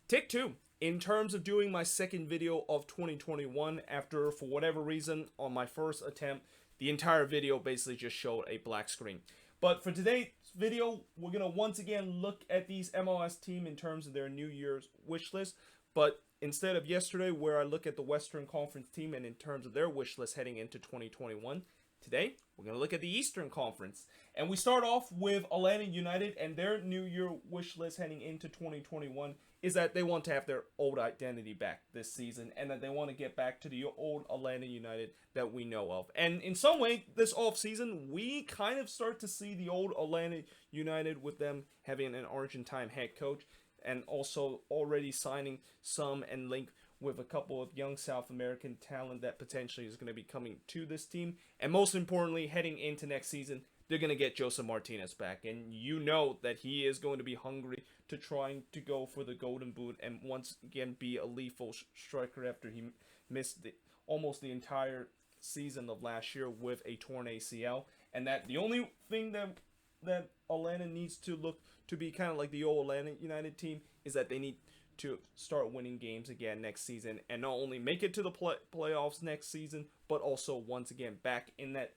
Take two. In terms of doing my second video of 2021, after, for whatever reason, on my first attempt, the entire video basically just showed a black screen. But for today's video, we're going to once again look at these MLS team in terms of their New Year's wish list. But instead of yesterday, where I look at the Western Conference team and in terms of their wish list heading into 2021, today, we're going to look at the Eastern Conference. And we start off with Atlanta United, and their New Year wish list heading into 2021 is that they want to have their old identity back this season, and that they want to get back to the old Atlanta United that we know of. And in some way, this offseason, we kind of start to see the old Atlanta United with them having an Argentine head coach, and also already signing some and link with a couple of young South American talent that potentially is going to be coming to this team. And most importantly, heading into next season, they're going to get Joseph Martinez back. And you know that he is going to be hungry to trying to go for the Golden Boot and once again be a lethal striker after he missed almost the entire season of last year with a torn ACL. And that the only thing that Atlanta needs to look to be kind of like the old Atlanta United team is that they need to start winning games again next season, and not only make it to the playoffs next season, but also once again back in that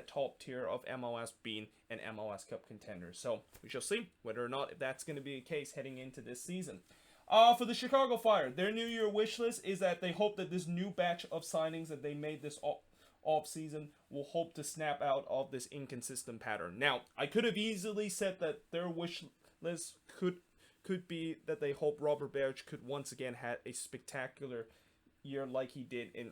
top tier of MLS, being an MLS Cup contender. So we shall see whether or not if that's going to be the case heading into this season. For the Chicago Fire, their New Year wish list is that they hope that this new batch of signings that they made this off season will hope to snap out of this inconsistent pattern. Now, I could have easily said that their wish list could be that they hope Robert Berge could once again have a spectacular year like he did in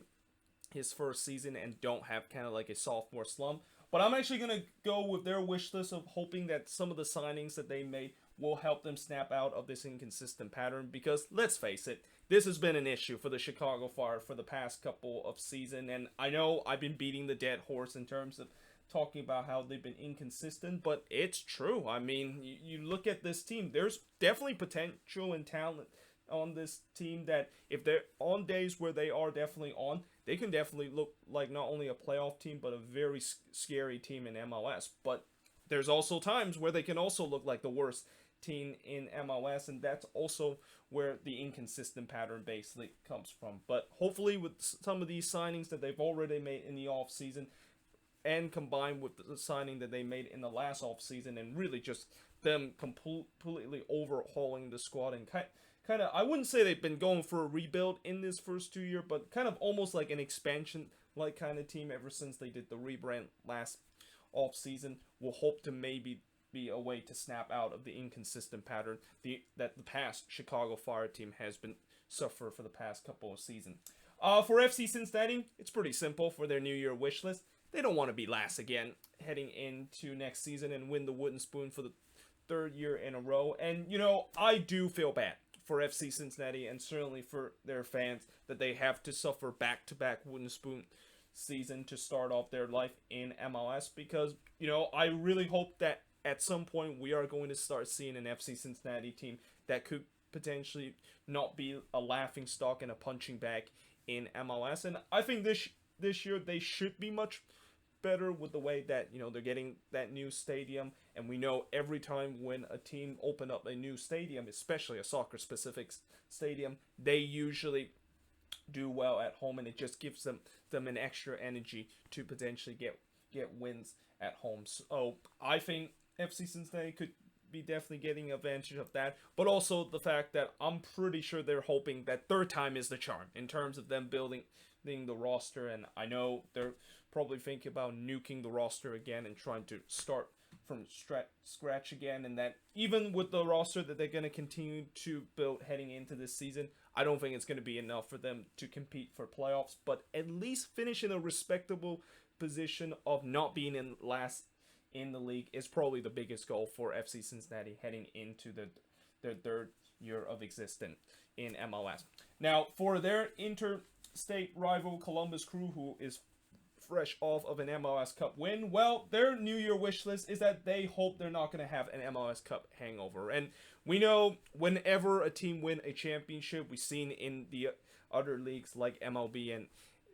his first season and don't have kind of like a sophomore slump. But I'm actually going to go with their wish list of hoping that some of the signings that they made will help them snap out of this inconsistent pattern, because let's face it, this has been an issue for the Chicago Fire for the past couple of seasons, and I know I've been beating the dead horse in terms of talking about how they've been inconsistent, but it's true. I mean, you look at this team, there's definitely potential and talent on this team that if they're on days where they are definitely on, they can definitely look like not only a playoff team, but a very scary team in MLS. But there's also times where they can also look like the worst team in MLS, and that's also where the inconsistent pattern basically comes from. But hopefully with some of these signings that they've already made in the offseason, and combined with the signing that they made in the last offseason, and really just them completely overhauling the squad, and kind of, I wouldn't say they've been going for a rebuild in this first 2 year, but kind of almost like an expansion like kind of team ever since they did the rebrand last offseason, will hope to maybe be a way to snap out of the inconsistent pattern that the past Chicago Fire team has been suffer for the past couple of seasons. For FC Cincinnati, it's pretty simple for their New Year wish list. They don't want to be last again heading into next season and win the wooden spoon for the third year in a row. And, you know, I do feel bad for FC Cincinnati and certainly for their fans that they have to suffer back-to-back wooden spoon season to start off their life in MLS, because, you know, I really hope that at some point we are going to start seeing an FC Cincinnati team that could potentially not be a laughing stock and a punching bag in MLS. And I think this year they should be much better with the way that, you know, they're getting that new stadium, and we know every time when a team open up a new stadium, especially a soccer specific stadium, they usually do well at home, and it just gives them an extra energy to potentially get wins at home. So I think FC Cincinnati could be definitely getting advantage of that, but also the fact that I'm pretty sure they're hoping that third time is the charm in terms of them building the roster. And I know they're probably thinking about nuking the roster again and trying to start from scratch again, and that even with the roster that they're going to continue to build heading into this season, I don't think it's going to be enough for them to compete for playoffs, but at least finish in a respectable position of not being in last in the league is probably the biggest goal for FC Cincinnati heading into their third year of existence in MLS. Now, for their interstate rival Columbus Crew, who is fresh off of an MLS Cup win, well, their New Year wish list is that they hope they're not going to have an MLS Cup hangover. And we know whenever a team win a championship, we've seen in the other leagues like MLB and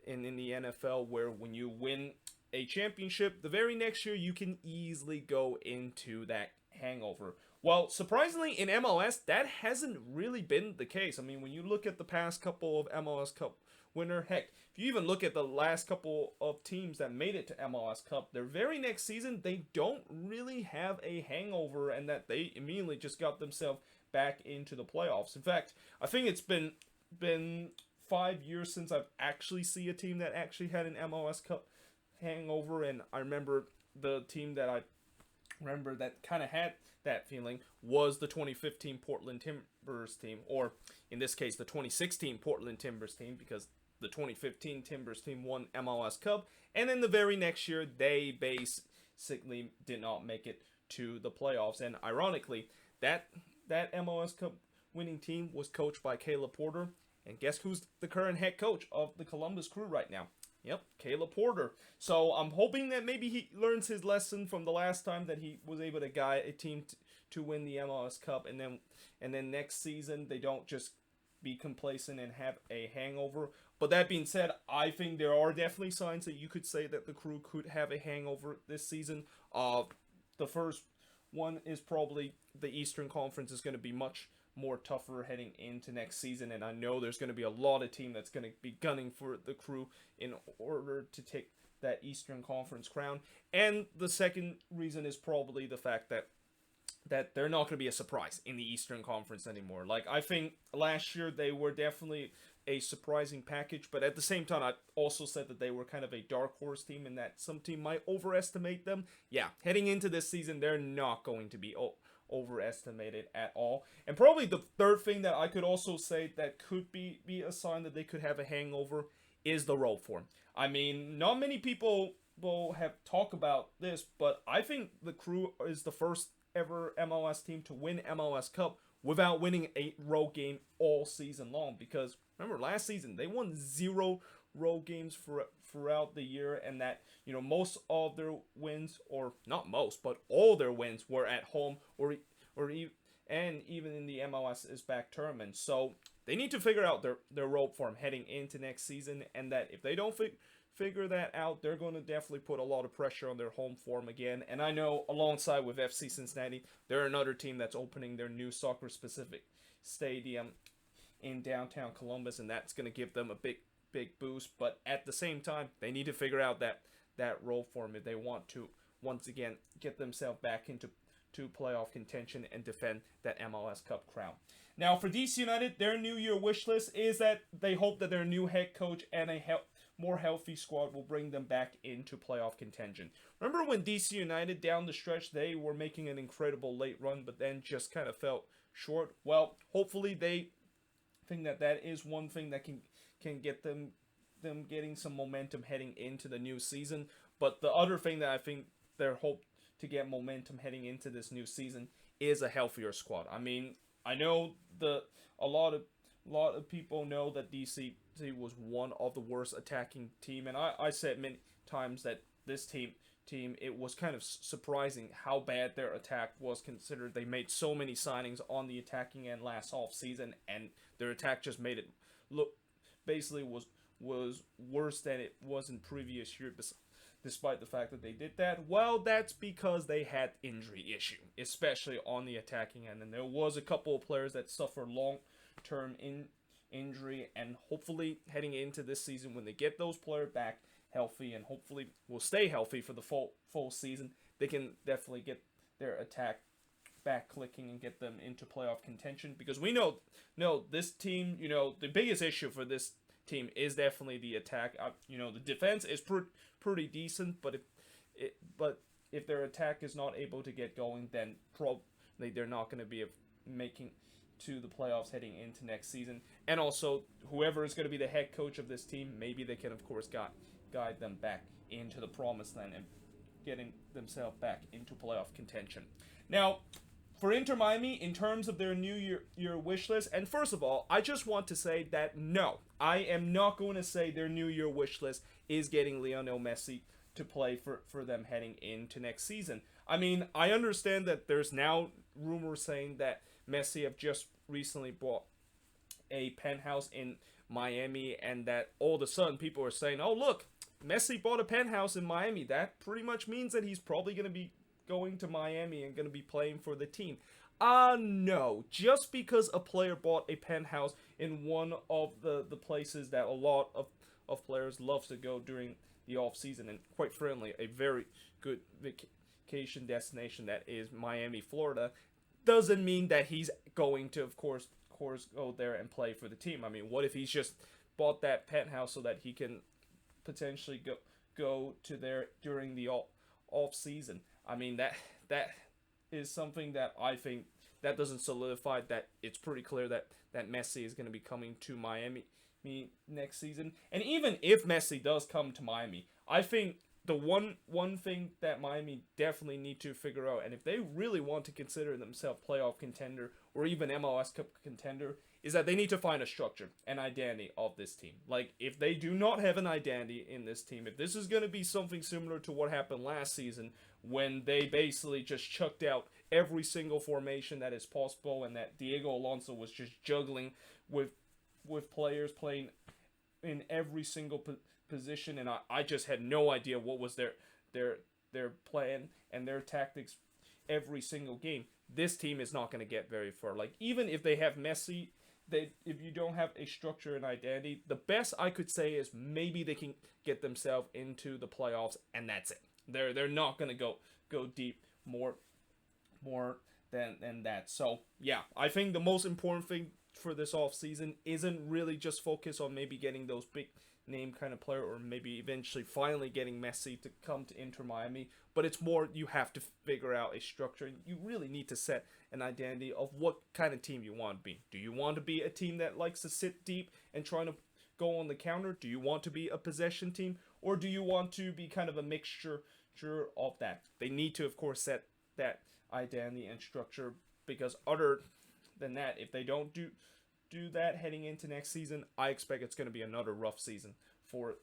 in the NFL, where when you win a championship, the very next year you can easily go into that hangover. Well, surprisingly, in MLS, that hasn't really been the case. I mean, when you look at the past couple of MLS Cup winner, heck, if you even look at the last couple of teams that made it to MLS Cup, their very next season, they don't really have a hangover, and that they immediately just got themselves back into the playoffs. In fact, I think it's been 5 years since I've actually seen a team that actually had an MLS Cup hangover, and I remember the team that I remember that kind of had that feeling was the 2015 Portland Timbers team, or in this case, the 2016 Portland Timbers team, because the 2015 Timbers team won MLS Cup, and then the very next year, they basically did not make it to the playoffs. And ironically, that MLS Cup winning team was coached by Caleb Porter, and guess who's the current head coach of the Columbus Crew right now? Yep, Caleb Porter. So I'm hoping that maybe he learns his lesson from the last time that he was able to guide a team to win the MLS Cup, and then next season they don't just be complacent and have a hangover. But that being said, I think there are definitely signs that you could say that the Crew could have a hangover this season. The first one is probably the Eastern Conference is going to be much more tougher heading into next season, and I know there's going to be a lot of team that's going to be gunning for the Crew in order to take that Eastern Conference crown. And the second reason is probably the fact that they're not going to be a surprise in the Eastern Conference anymore. Like, I think last year they were definitely a surprising package, but at the same time, I also said that they were kind of a dark horse team and that some team might overestimate them. Yeah, heading into this season, they're not going to be overestimated at all. And probably the third thing that I could also say that could be a sign that they could have a hangover is the road form. I mean, not many people will have talked about this, but I think the Crew is the first ever MLS team to win MLS Cup without winning a road game all season long. Because remember, last season they won 0 road games throughout the year, and that, you know, most of their wins, or not most, but all their wins were at home and even in the MLS is back tournament. So they need to figure out their road form heading into next season, and that if they don't figure that out, they're going to definitely put a lot of pressure on their home form again. And I know alongside with FC Cincinnati, they're another team that's opening their new soccer-specific stadium in downtown Columbus, and that's going to give them a big boost. But at the same time, they need to figure out that road form if they want to once again get themselves back into playoff contention and defend that MLS Cup crown. Now, for DC United, their New Year wish list is that they hope that their new head coach and a more healthy squad will bring them back into playoff contention. Remember when DC United down the stretch, they were making an incredible late run, but then just kind of fell short? Well, hopefully they think that is one thing that can get them getting some momentum heading into the new season. But the other thing that I think their hope to get momentum heading into this new season is a healthier squad. I mean, I know a lot of people know that DC was one of the worst attacking team, and I said many times that this team it was kind of surprising how bad their attack was, considered they made so many signings on the attacking end last off season, and their attack just made it look basically was worse than it was in previous years. Despite the fact that they did that, well, that's because they had injury issue, especially on the attacking end, and there was a couple of players that suffered long-term injury, and hopefully heading into this season, when they get those players back healthy, and hopefully will stay healthy for the full season, they can definitely get their attack back clicking and get them into playoff contention. Because we know this team, you know, the biggest issue for this team is definitely the attack. You know, the defense is pretty decent, but if their attack is not able to get going, then probably they're not going to be making to the playoffs heading into next season. And also, whoever is going to be the head coach of this team, maybe they can of course guide them back into the promised land and getting themselves back into playoff contention. Now, for Inter Miami, in terms of their New Year wish list, and first of all, I just want to say that no, I am not going to say their New Year wish list is getting Lionel Messi to play for them heading into next season. I mean, I understand that there's now rumors saying that Messi have just recently bought a penthouse in Miami, and that all of a sudden people are saying, oh look, Messi bought a penthouse in Miami. That pretty much means that he's probably going to be going to Miami and going to be playing for the team. No. Just because a player bought a penthouse in one of the places that a lot of players love to go during the off season, and quite frankly, a very good vacation destination that is Miami, Florida, doesn't mean that he's going to, of course, go there and play for the team. I mean, what if he's just bought that penthouse so that he can potentially go to there during the off season? I mean, that is something that I think that doesn't solidify that it's pretty clear that Messi is going to be coming to Miami next season. And even if Messi does come to Miami, I think the one thing that Miami definitely need to figure out, and if they really want to consider themselves playoff contender or even MLS Cup contender, is that they need to find a structure, an identity of this team. Like, if they do not have an identity in this team, if this is going to be something similar to what happened last season, when they basically just chucked out every single formation that is possible, and that Diego Alonso was just juggling with players playing in every single position, and I just had no idea what was their plan and their tactics every single game. This team is not going to get very far. Like, even if they have Messi, if you don't have a structure and identity, the best I could say is maybe they can get themselves into the playoffs, and that's it. They're not going to go deep more than that. So yeah, I think the most important thing for this off season isn't really just focus on maybe getting those big name kind of player, or maybe eventually finally getting Messi to come to Inter Miami, but it's more you have to figure out a structure, and you really need to set an identity of what kind of team you want to be. Do you want to be a team that likes to sit deep and trying to go on the counter? Do you want to be a possession team, or do you want to be kind of a mixture of that? They need to, of course, set that identity and structure, because other than that, if they don't do that heading into next season, I expect it's going to be another rough season for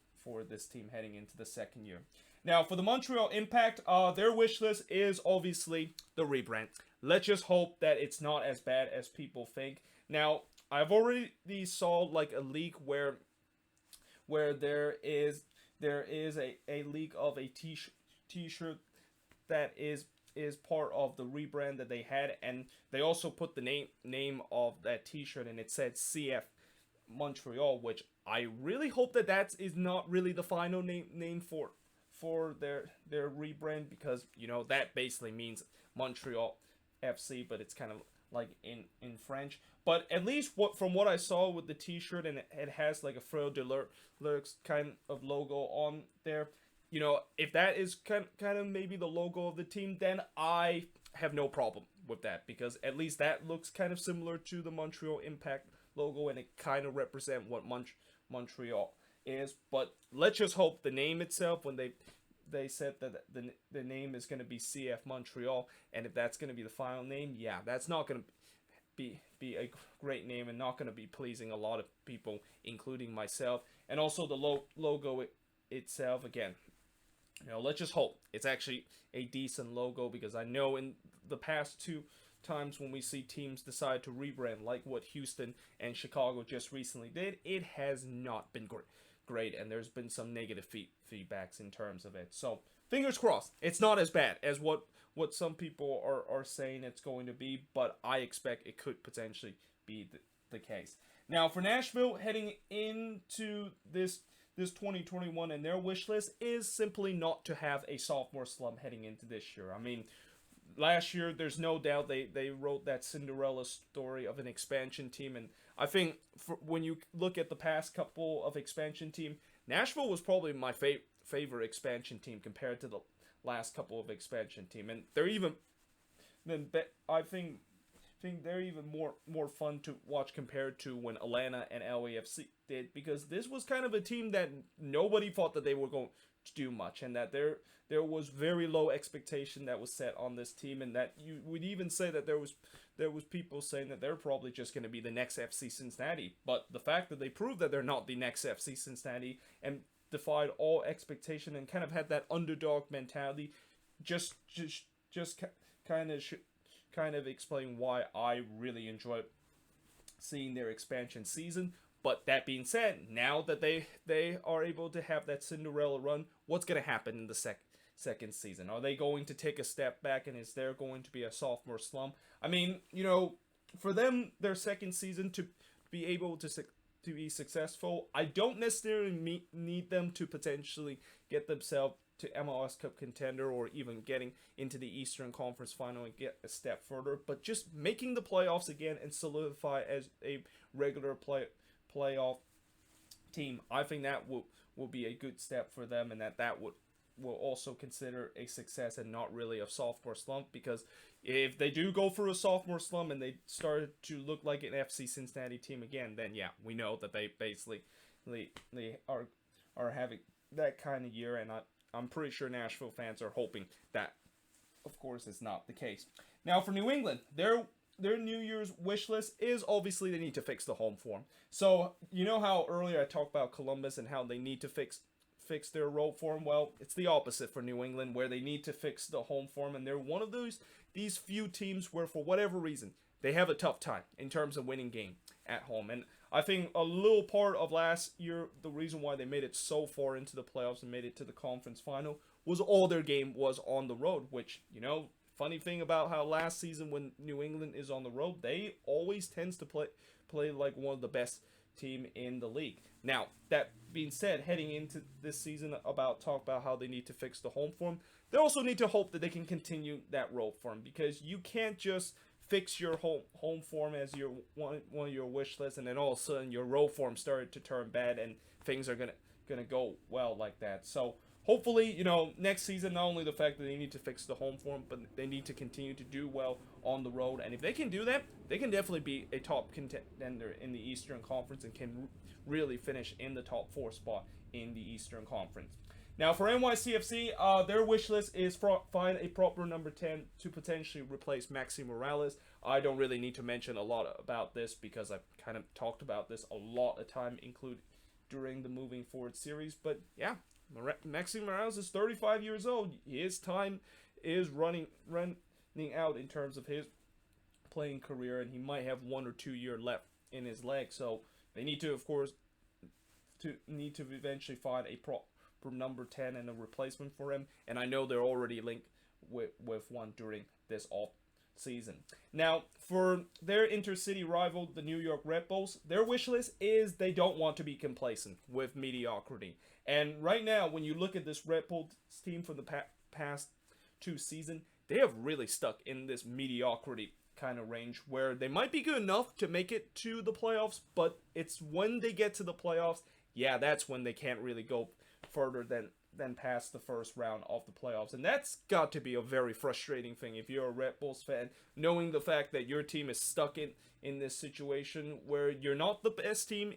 this team heading into the second year. Now, for the Montreal Impact, their wish list is obviously the rebrand. Let's just hope that it's not as bad as people think. Now, I've already saw like a leak where there is a leak of a t-shirt that is part of the rebrand that they had, and they also put the name of that t-shirt, and it said CF Montreal, which I really hope that is not really the final name for their rebrand, because you know that basically means Montreal FC, but it's kind of like in French. But at least from what I saw with the t-shirt, and it has like a Frere de Lurks kind of logo on there. You know, if that is kind of maybe the logo of the team, then I have no problem with that, because at least that looks kind of similar to the Montreal Impact logo, and it kind of represents what Montreal is. But let's just hope the name itself, when they said that the name is going to be CF Montreal, and if that's going to be the final name, yeah, that's not going to be a great name, and not going to be pleasing a lot of people, including myself. And also the logo itself, again, you know, let's just hope it's actually a decent logo, because I know in the past 2 times when we see teams decide to rebrand, like what Houston and Chicago just recently did, it has not been great, and there's been some negative feedbacks in terms of it. So fingers crossed, it's not as bad as what some people are saying it's going to be, but I expect it could potentially be the case. Now, for Nashville, heading into this 2021, and their wish list is simply not to have a sophomore slump heading into this year. I mean, last year, there's no doubt they wrote that Cinderella story of an expansion team, and I think when you look at the past couple of expansion team, Nashville was probably my favorite expansion team compared to the last couple of expansion team, and they're even I think they're even more fun to watch compared to when Atlanta and LAFC did, because this was kind of a team that nobody thought that they were going to do much, and that there was very low expectation that was set on this team, and that you would even say that there was people saying that they're probably just going to be the next FC Cincinnati. But the fact that they proved that they're not the next FC Cincinnati and defied all expectation and kind of had that underdog mentality, just kind of explain why I really enjoy seeing their expansion season. But that being said, now that they are able to have that Cinderella run, what's going to happen in the second season? Are they going to take a step back, and is there going to be a sophomore slump? I mean, for them, their second season to be able to be successful, I don't necessarily need them to potentially get themselves to MLS Cup contender or even getting into the Eastern Conference final and get a step further, but just making the playoffs again and solidify as a regular playoff team. I think that will be a good step for them, and that will also consider a success and not really a sophomore slump, because if they do go for a sophomore slump and they start to look like an FC Cincinnati team again, then yeah, we know that they basically they are having that kind of year, and I'm pretty sure Nashville fans are hoping that, of course, is not the case. Now for New England, their New Year's wish list is obviously they need to fix the home form. So you know how earlier I talked about Columbus and how they need to fix their road form? Well, it's the opposite for New England, where they need to fix the home form, and they're one of these few teams where, for whatever reason, they have a tough time in terms of winning game at home. And I think a little part of last year, the reason why they made it so far into the playoffs and made it to the conference final, was all their game was on the road, which, funny thing about how last season when New England is on the road, they always tends to play like one of the best team in the league. Now, that being said, heading into this season, talk about how they need to fix the home form, they also need to hope that they can continue that road form, because you can't just fix your home form as your one of your wish lists, and then all of a sudden your road form started to turn bad and things are gonna go well like that. So hopefully, next season, not only the fact that they need to fix the home form, but they need to continue to do well on the road. And if they can do that, they can definitely be a top contender in the Eastern Conference and can really finish in the top 4 spot in the Eastern Conference. Now for NYCFC, their wish list is find a proper number 10 to potentially replace Maxi Morales. I don't really need to mention a lot about this, because I've kind of talked about this a lot of time, including during the Moving Forward series. But yeah, Maxi Morales is 35 years old. His time is running out in terms of his playing career, and he might have 1 or 2 years left in his leg. So they need to, of course, eventually find a proper number 10 and a replacement for him. And I know they're already linked with one during this off season. Now, for their intercity rival, the New York Red Bulls, their wish list is they don't want to be complacent with mediocrity. And right now, when you look at this Red Bulls team for the past 2 seasons, they have really stuck in this mediocrity kind of range, where they might be good enough to make it to the playoffs, but it's when they get to the playoffs, yeah, that's when they can't really go further than past the first round of the playoffs. And that's got to be a very frustrating thing if you're a Red Bulls fan, knowing the fact that your team is stuck in this situation where you're not the best team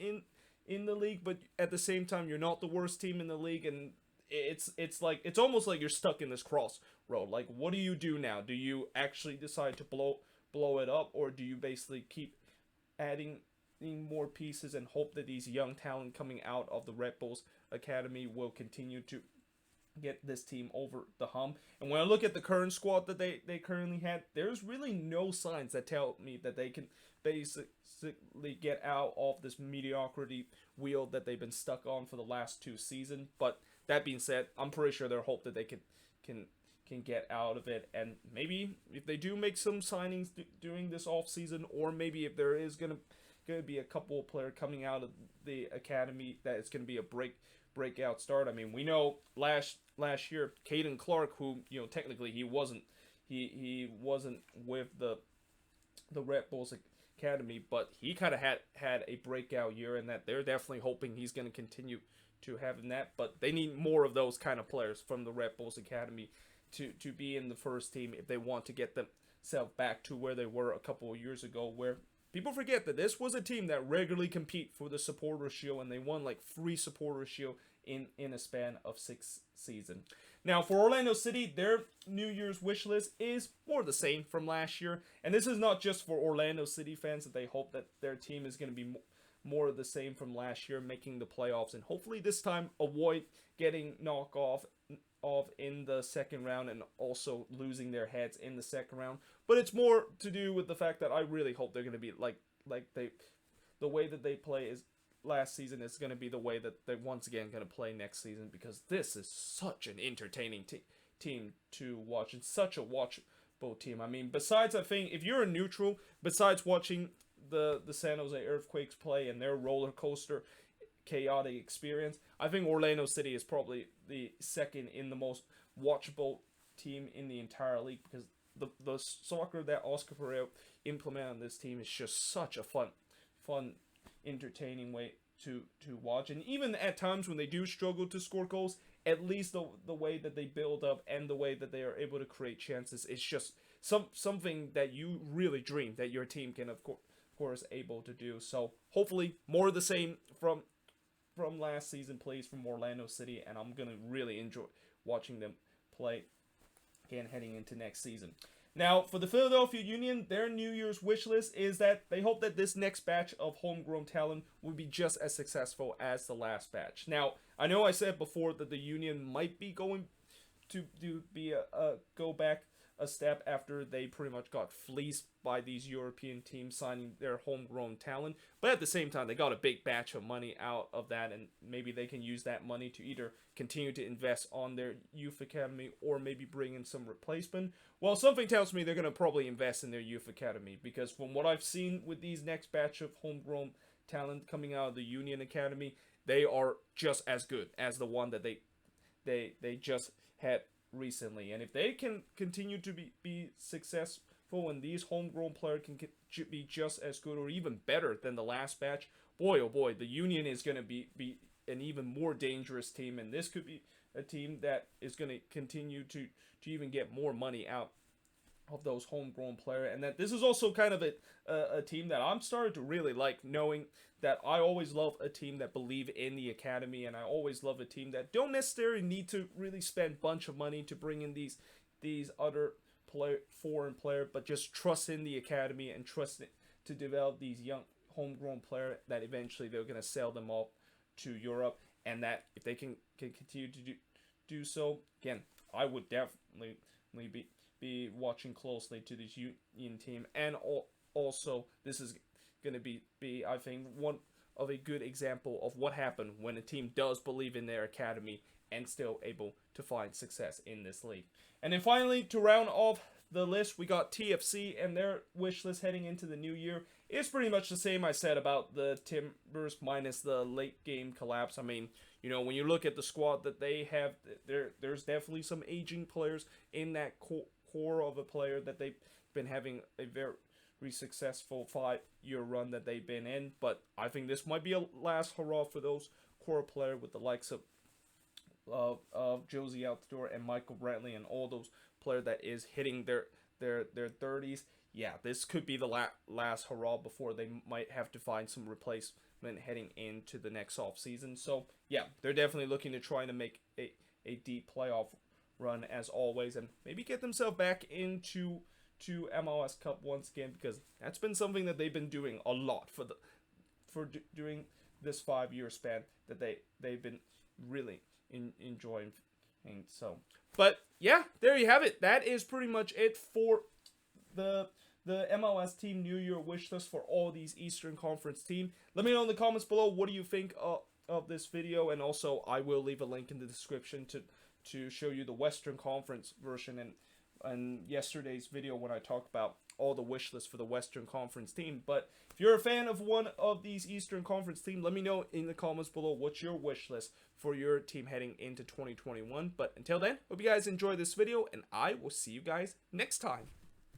in the league, but at the same time you're not the worst team in the league, and it's almost like you're stuck in this crossroad. Like, what do you do now? Do you actually decide to blow it up, or do you basically keep adding more pieces and hope that these young talent coming out of the Red Bulls Academy will continue to get this team over the hump? And when I look at the current squad that they currently had, there's really no signs that tell me that they can basically get out of this mediocrity wheel that they've been stuck on for the last 2 seasons. But that being said, I'm pretty sure there's hope that they can get out of it. And maybe if they do make some signings during this off season, or maybe if there is gonna be a couple of players coming out of the academy that it's gonna be a breakout start. I mean, we know last year, Caden Clark, who technically he wasn't with the Red Bulls Academy, but he kind of had a breakout year, and that they're definitely hoping he's going to continue to having that. But they need more of those kind of players from the Red Bulls Academy to be in the first team if they want to get themselves back to where they were a couple of years ago, where people forget that this was a team that regularly compete for the Supporters Shield, and they won like 3 Supporters Shield in a span of 6 seasons. Now, for Orlando City, their New Year's wish list is more the same from last year. And this is not just for Orlando City fans, that they hope that their team is going to be more of the same from last year, making the playoffs, and hopefully this time avoid getting knocked off in the second round and also losing their heads in the second round. But it's more to do with the fact that I really hope they're going to be the way that they play is last season is going to be the way that they're once again going to play next season, because this is such an entertaining team to watch. It's such a watchable team. I mean, besides, I think if you're a neutral, besides watching the San Jose Earthquakes play and their roller coaster chaotic experience, I think Orlando City is probably the second in the most watchable team in the entire league, because the soccer that Oscar Pereira implemented on this team is just such a fun, entertaining way to watch. And even at times when they do struggle to score goals, at least the way that they build up and the way that they are able to create chances is just something that you really dream that your team can of course able to do. So hopefully more of the same from last season plays from Orlando City, and I'm gonna really enjoy watching them play again heading into next season. Now, for the Philadelphia Union, their New Year's wish list is that they hope that this next batch of homegrown talent will be just as successful as the last batch. Now, I know I said before that the Union might be going to go back a step after they pretty much got fleeced by these European teams signing their homegrown talent, but at the same time they got a big batch of money out of that, and maybe they can use that money to either continue to invest on their youth academy or maybe bring in some replacement. Well, something tells me they're going to probably invest in their youth academy, because from what I've seen with these next batch of homegrown talent coming out of the Union Academy, they are just as good as the one that they just had recently. And if they can continue to be successful and these homegrown players can be just as good or even better than the last batch, boy oh boy, the Union is going to be an even more dangerous team, and this could be a team that is going to continue to even get more money out of those homegrown players. And that this is also kind of a team that I'm starting to really like, knowing that I always love a team that believe in the academy, and I always love a team that don't necessarily need to really spend a bunch of money to bring in these other foreign players, but just trust in the academy and trust it to develop these young homegrown players that eventually they're going to sell them off to Europe. And that if they can continue to do so, again, I would definitely be watching closely to this Union team. And also, this is going to be I think one of a good example of what happened when a team does believe in their academy and still able to find success in this league. And then finally, to round off the list, we got TFC, and their wish list heading into the new year is pretty much the same I said about the Timbers minus the late game collapse. I mean, you know, when you look at the squad that they have, there's definitely some aging players in that core of a player that they've been having a very successful 5-year run that they've been in. But I think this might be a last hurrah for those core players, with the likes of Josie Altidore and Michael Brantley and all those players that is hitting their 30s. Yeah, this could be the last hurrah before they might have to find some replacement heading into the next off season. So yeah, they're definitely looking to try to make a deep playoff run as always, and maybe get themselves back into MLS Cup once again, because that's been something that they've been doing a lot for during this 5-year span that they've been really enjoying. And so, but yeah, there you have it. That is pretty much it for the MLS team New Year wish list for all these Eastern Conference teams. Let me know in the comments below, what do you think of this video, and also I will leave a link in the description to show you the Western Conference version and yesterday's video when I talked about all the wish lists for the Western Conference team. But if you're a fan of one of these Eastern Conference teams, let me know in the comments below what's your wish list for your team heading into 2021. But until then, hope you guys enjoy this video, and I will see you guys next time.